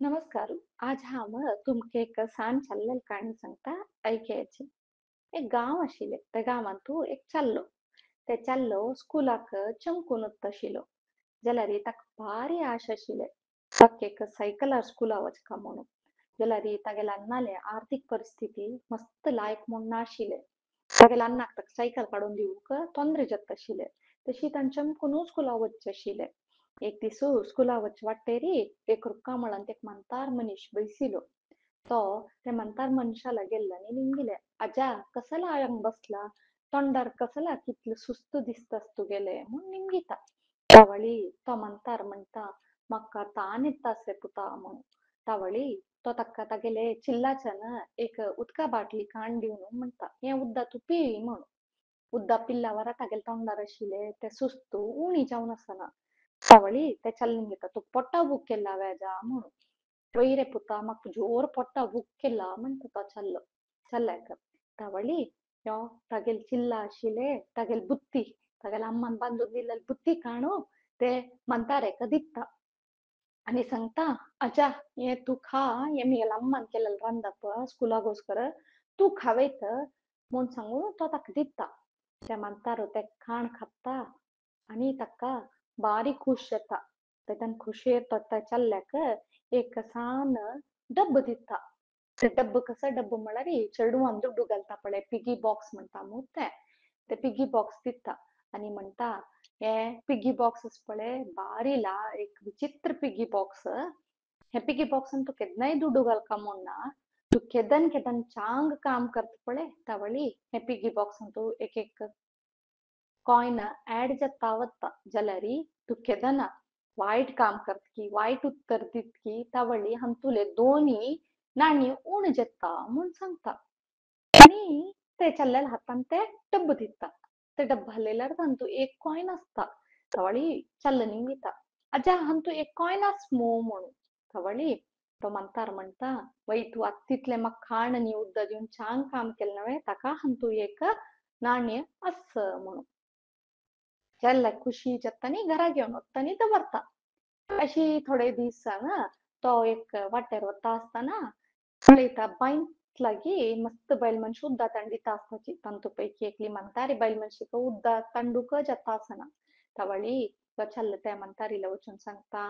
नमस्कार. आज हांव तुमका एक सान चल्लेल काणी सांगता ऐकयाची. एक गांव आशिल्ले त्या गांवांतू एक चल्लो. ते चल्लो स्कुलाक चमकून वता आशिल्लो. जाल्यार ताका भारी आश आशिल्ले. ताका एक सायकलार स्कुला वचका म्हणून. जाल्यार तागेले अन्नाले आर्थीक परिस्थिती मस्त लायक म्हूण नाशिल्ले. तागेले अन्नाक ताका सायकल काडून दिवंक तोंदरे जाता आशिल्ले. तशी तांणी चमकून स्कुला वचचें आशिल्ले. एक दीस स्कुला वचचे वाटेरी एक रुक्कामळांत एक म्हणतार मनीस बसिलो. तो त्या म्हणतार मनशाला गेल्लो आनी निमगिले, "आजा कसला हांग बसला? तोंडार कसला कितले सुस्त दिसतास तुगेले?" म्हूण निमगिता. तावळी तो म्हणतार म्हणटा, "म्हाका तान येतास रे पुता" म्हणून. तावळी तो ताका तागेले चिल्लाच्यान एक उदका बाटली काण दिवन म्हणटा, "हें उदक तूं पी" म्हणून. उदक पिल्ल्या वरा तागेले तोंडार आशिल्ले ते सुस्त उणी जावन आसना. तावळी त्या चल्ल्यान घेता, "तुका पोट्टा बूक केला हांवें आजा" म्हणून. "पळय रे पुता म्हाका जोर पोट्टा बूक केला" म्हणटा तो चल्लो चल्ल्याक. तावळी ह्यो तागेले चिल्ला आशिल्ले तागेले बुत्ती तागेल्या अम्मान बांदून दिल्लेले बुत्ती काणू ते म्हणतारेक दिता. आनी सांगता, "आजा हें तूं खा, हें म्हगेल्या अम्मान केल्लें रांदप स्कुलाकोसकर, तूं खावयत" म्हूण सांगून तो ताका दिता. ते म्हणतार तें खाण खाता आनी ताका बारी खूश जाता. तेन्ना खुशयेर तो त्या चल्ल्याक एक सान डब्ब दिता. ते डब्ब कसं डब्ब म्हळ्यार चेडवान दुड्डू घालता पळय पिगी बॉक्स म्हणटा न्हू तें. ते पिगी बॉक्स दिता आनी म्हणटा, "हें पिगी बॉक्स आसा पळय बारी एक विचित्र पिगी बॉक्स. हे पिगी बॉक्सान तूं केन्नाय दुड्डू घालका म्हूण ना. तूं केदन केदन चांग काम करता पळय तावळी हे पिगी बॉक्सान तूं एक एक कॉइन ऍड जाता वता जाल्यार तूं केदना वायट काम करतकी वायट उत्तर दितकी तावळी हांव तुले दोन्ही नाणी उण जेता म्हूण सांगता. आनी ते चल्ल्याला हातान ते डब्ब दिता. ते डब्ब हालयल्यार तातूंत एक कॉइन आसता. तावळी चल्ल निमगिता, "आजा हातूंत एक कॉइन आस मू" म्हणून. तावळी तो म्हणतार म्हणटा, "वय तूं आतां तितलें म्हाका खाण आनी उदक दिवन चांग काम केलें न्हय ताका हातूंत एक नाणें आस" म्हणून. चल्ल्याक खुशी जाता आनी घरा घेवन वता आनी दवरता. अशी थोडे दिसान तो एक वाटेर वता आसतना पळयता बांयंत लागीं मस्त बायल मनशां उदक तांडीता आसताची. तांतूपैकी एकली म्हणटारी बायल मनशेक उदक तांडूंक जाता आसना. तावळी तो चल्ल त्या म्हणटारीला वचून सांगता,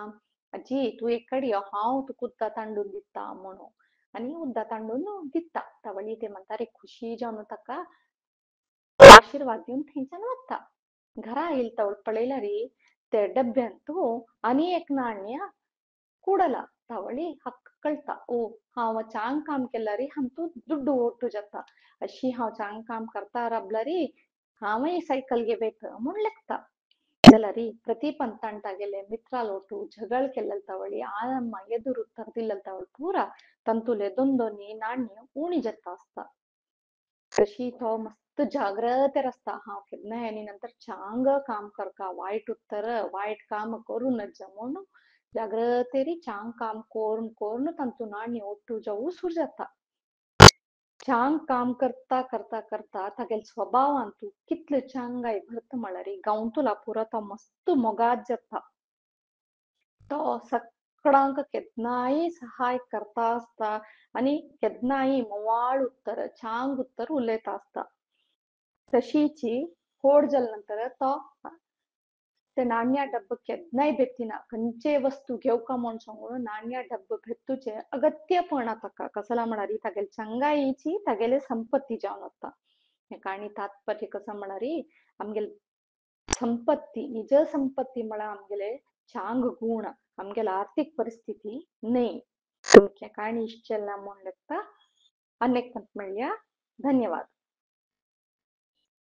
"आजी तूं एक कडेन यो हांव तुका उदक तांडून दिता" म्हणून. आनी उदक तांडून दिता. तावळी ते म्हणटारीक खुशी जावन ताका आशिर्वाद दिवन थंयच्यान वता. घरा येयले पळयल्यार ते डब्यांत आनी एक नाणें कुडला. तावळी हाका कळटा, "ओ हांव चांग काम केल्यार हातूंत दुड्डू ओटू जाता. अशी हांव चांग काम करता राबल्यार हांवय सायकल घेवयत" म्हूण लेखता. जाल्यार प्रतीपान ताण तागेले मित्राल ओटू झगड केल्लेले तावळी आराम एदूर उत्तर दिल्लेले तावळी पुरा तांतुले दोन दोनी नाणीं उणी जाता आसता. तशी तो मस्त जाग्रतेर आसता, हांव केन्नाय आनी नंतर चांग काम करता वायट उत्तर वायट काम करूनच म्हणून जाग्रतेरी चांग काम करून करून तांतू नाणी ओटू जावं उसूर जाता. चांग काम करता करता करता तागेले स्वभावांतू कितले चांगाय भरता म्हळ्यार गांवतुला पुरो तो मस्त मोगाट जाता. तो सगळ्यांक केन्नाय सहाय करता आसता आनी केन्नाय मोवाळ उत्तर चांग उत्तर उलयता आसता. तशीच व्हड जाले नंतर तो ते नाण्या डब्ब केन्नाय बेतिना खंयचेय वस्तू घेवका म्हूण सांगून नाण्या डब्ब भेटूचे अगत्य पडना ताका. कसला म्हळ्यार तागेले चांगायेची तागेले संपत्ती जावन वता. हे काणी तात्पर्य कसं म्हळ्यार आमगेले संपत्ती निज संपत्ती म्हळ्यार आमगेले चांग गुण आमगेले आर्थिक परिस्थिती न्हय. तुमच्या काणी इश्ट जेल्ला म्हूण लेखता. अनेक मेळया. धन्यवाद.